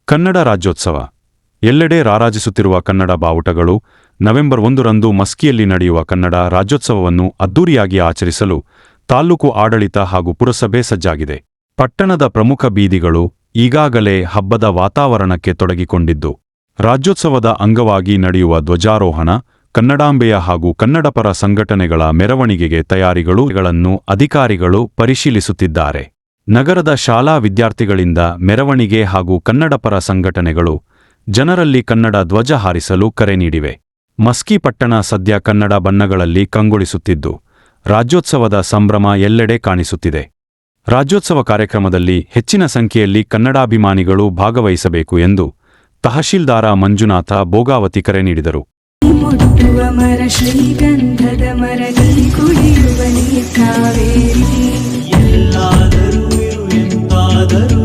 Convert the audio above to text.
ಕನ್ನಡ ರಾಜ್ಯೋತ್ಸವ ಎಲ್ಲೆಡೆ ರಾರಾಜಿಸುತ್ತಿರುವ ಕನ್ನಡ ಬಾವುಟಗಳು. ನವೆಂಬರ್ 1ರಂದು ಮಸ್ಕಿಯಲ್ಲಿ ನಡೆಯುವ ಕನ್ನಡ ರಾಜ್ಯೋತ್ಸವವನ್ನು ಅದ್ದೂರಿಯಾಗಿ ಆಚರಿಸಲು ತಾಲ್ಲೂಕು ಆಡಳಿತ ಹಾಗೂ ಪುರಸಭೆ ಸಜ್ಜಾಗಿದೆ. ಪಟ್ಟಣದ ಪ್ರಮುಖ ಬೀದಿಗಳು ಈಗಾಗಲೇ ಹಬ್ಬದ ವಾತಾವರಣಕ್ಕೆ ತೊಡಗಿಕೊಂಡಿದ್ದು, ರಾಜ್ಯೋತ್ಸವದ ಅಂಗವಾಗಿ ನಡೆಯುವ ಧ್ವಜಾರೋಹಣ, ಕನ್ನಡಾಂಬೆಯ ಹಾಗೂ ಕನ್ನಡಪರ ಸಂಘಟನೆಗಳ ಮೆರವಣಿಗೆಗೆ ತಯಾರಿಗಳನ್ನು ಅಧಿಕಾರಿಗಳು ಪರಿಶೀಲಿಸುತ್ತಿದ್ದಾರೆ. ನಗರದ ಶಾಲಾ ವಿದ್ಯಾರ್ಥಿಗಳಿಂದ ಮೆರವಣಿಗೆ ಹಾಗೂ ಕನ್ನಡಪರ ಸಂಘಟನೆಗಳು ಜನರಲ್ಲಿ ಕನ್ನಡ ಧ್ವಜ ಹಾರಿಸಲು ಕರೆ ನೀಡಿವೆ. ಮಸ್ಕಿ ಪಟ್ಟಣ ಸದ್ಯ ಕನ್ನಡ ಬಣ್ಣಗಳಲ್ಲಿ ಕಂಗೊಳಿಸುತ್ತಿದ್ದು, ರಾಜ್ಯೋತ್ಸವದ ಸಂಭ್ರಮ ಎಲ್ಲೆಡೆ ಕಾಣಿಸುತ್ತಿದೆ. ರಾಜ್ಯೋತ್ಸವ ಕಾರ್ಯಕ್ರಮದಲ್ಲಿ ಹೆಚ್ಚಿನ ಸಂಖ್ಯೆಯಲ್ಲಿ ಕನ್ನಡಾಭಿಮಾನಿಗಳು ಭಾಗವಹಿಸಬೇಕು ಎಂದು ತಹಶೀಲ್ದಾರ ಮಂಜುನಾಥ ಬೋಗಾವತಿ ಕರೆ ನೀಡಿದರು. ಮುಟ್ಟುವ ಮರ ಶ್ರೀಗಂಧದ ಮರದಲ್ಲಿ ಕುಡಿಯುವ ನೀರು ಕಾವೇರಿ. ಎಲ್ಲಾದರೂ ಇರು ಎಂತಾದರೂ